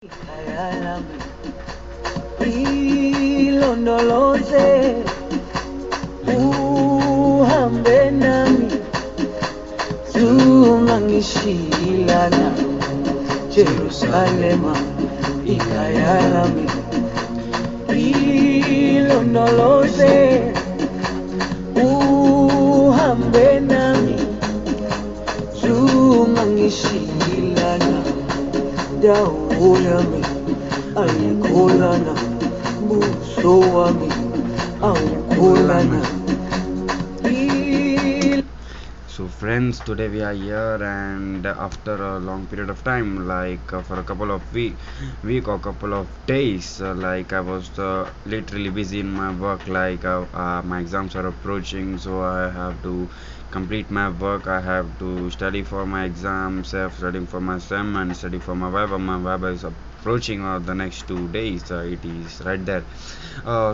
Ayalami ilondoloze uhambe nami zungangishilana Jerusalema ikayalami ilondoloze uhambe nami zungangishilana dawo yami ayikholana buso wami awukholana. So friends, today we are here, and after a long period of time, for a couple of week or couple of days, I was literally busy in my work. My exams are approaching, so I have to complete my work. I have to study for my exams, studying for my sem, and study for my viva. My viva is approaching the next 2 days. It is right there.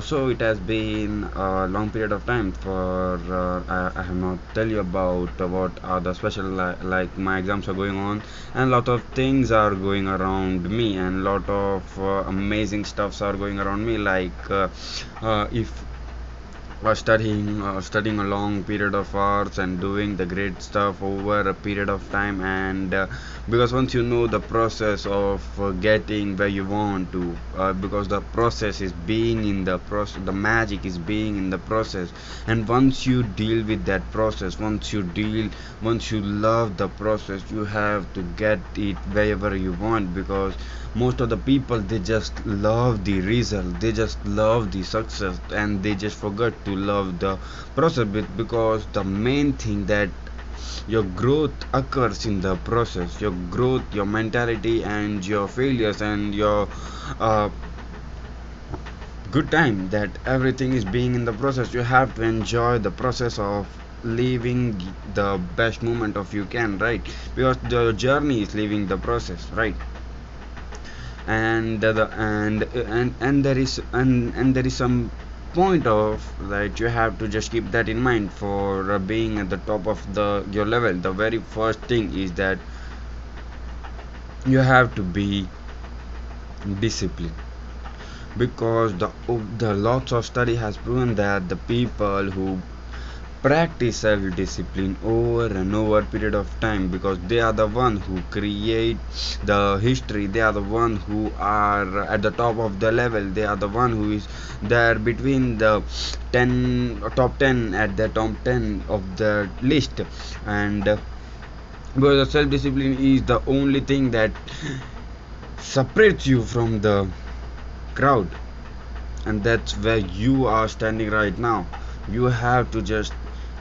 So it has been a long period of time for I have not tell you about what are the special like my exams are going on, and lot of things are going around me, and lot of amazing stuffs are going around me, if studying a long period of hours and doing the great stuff over a period of time, and because once you know the process of getting where you want to, because the process is being in the process, the magic is being in the process, and once you deal with that process, once you love the process, you have to get it wherever you want, because most of the people, they just love the result, they just love the success, and they just forget to love the process because the main thing that your growth occurs in the process, your growth, your mentality, and your failures, and your uh, good time, that everything is being in the process. You have to enjoy the process of living the best moment of you can, right? Because the journey is living the process, right? And there is some point of that you have to just keep that in mind for being at the top of the your level. The very first thing is that you have to be disciplined, because the lots of study has proven that the people who practice self-discipline over and over period of time, because they are the one who create the history, they are the one who are at the top of the level, they are the one who is there between the 10 top 10 at the top 10 of the list. And because the self-discipline is the only thing that separates you from the crowd, and that's where you are standing right now. You have to just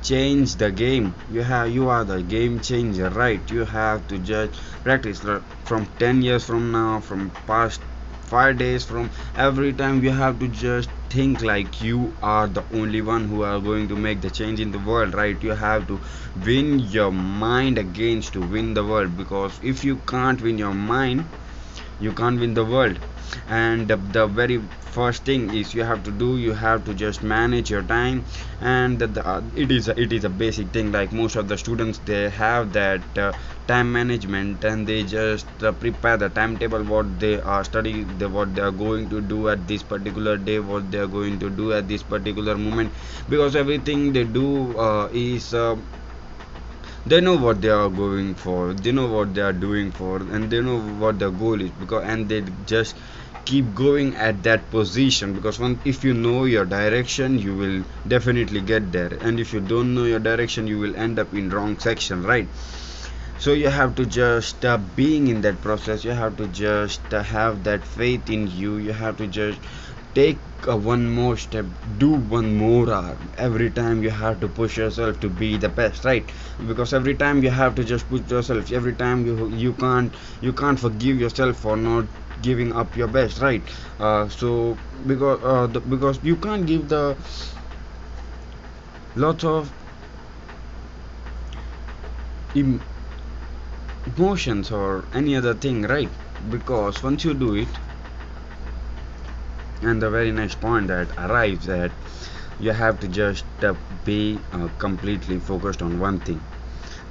change the game. You are the game changer, right? You have to just practice from 10 years from now, from past 5 days, from every time. You have to just think like you are the only one who are going to make the change in the world, right? You have to win your mind against to win the world, because if you can't win your mind, you can't win the world. And the very first thing is you have to just manage your time. And it is a basic thing. Like most of the students, they have that time management, and they just prepare the timetable, what they are studying, what they are going to do at this particular day, what they are going to do at this particular moment, because everything they do is they know what they are going for, they know what they are doing for, and they know what the goal is, because and they just keep going at that position, because if you know your direction, you will definitely get there, and if you don't know your direction, you will end up in wrong section, right? So you have to just being in that process, you have to just have that faith in you, you have to just take one more step, do one more hour. Every time you have to push yourself to be the best, right? Because every time you have to just push yourself, every time you can't forgive yourself for not giving up your best, right? So because you can't give the lots of em- emotions or any other thing, right? Because once you do it, and the very next point that arrives at, you have to just be completely focused on one thing.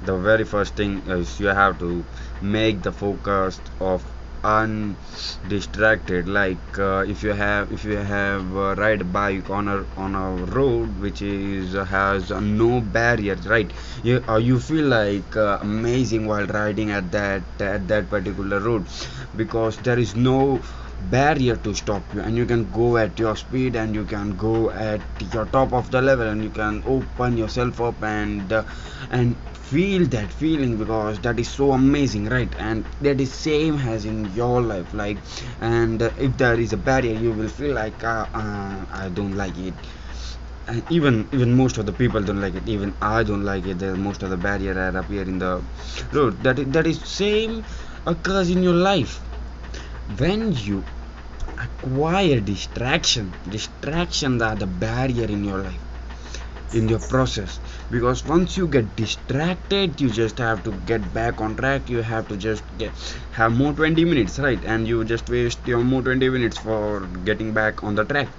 The very first thing is you have to make the focus of undistracted. Like if you have ride a bike on a road which is has no barriers, right? You feel like amazing while riding at that particular road, because there is no barrier to stop you, and you can go at your speed, and you can go at your top of the level, and you can open yourself up and feel that feeling, because that is so amazing, right? And that is same as in your life, like. And if there is a barrier, you will feel like I don't like it. And even most of the people don't like it, even I don't like it. The most of the barrier that appear in the road, that is same occurs in your life. When you acquire distractions are the barrier in your life, in your process. Because once you get distracted, you just have to get back on track. You have to just have more 20 minutes, right? And you just waste your more 20 minutes for getting back on the track.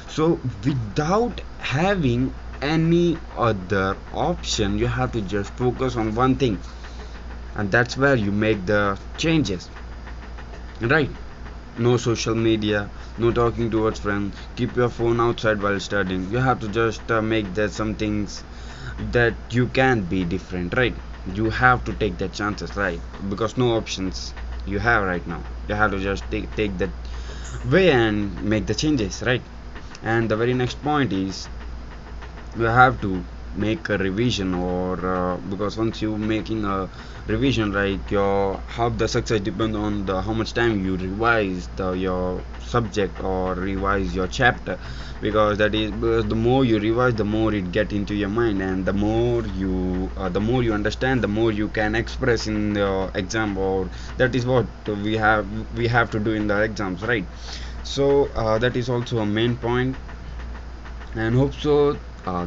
So without having any other option, you have to just focus on one thing, and that's where you make the changes, right? No social media, no talking towards friends, keep your phone outside while studying. You have to just make that some things that you can be different, right? You have to take that chances, right? Because no options you have right now. You have to just take that way and make the changes, right? And the very next point is, you have to make a revision, or because once you making a revision, like your how the success depends on the how much time you revise your subject or revise your chapter. Because the more you revise, the more it get into your mind, and the more you understand, the more you can express in the exam. Or that is what we have to do in the exams, right? So that is also a main point, and hope so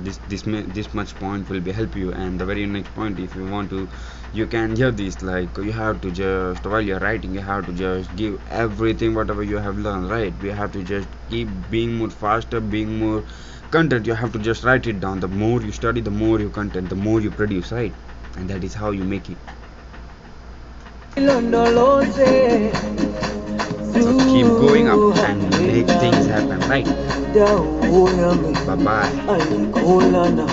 this much point will be help you. And the very next point, if you want to, you can hear this, like you have to just, while you're writing, you have to just give everything whatever you have learned, right? We have to just keep being more faster, being more content. You have to just write it down. The more you study, the more you content, the more you produce, right? And that is how you make it. Ilondoloze, So keep going up and make things zuhambe happen, right? dawo yami Bye bye. ayikholana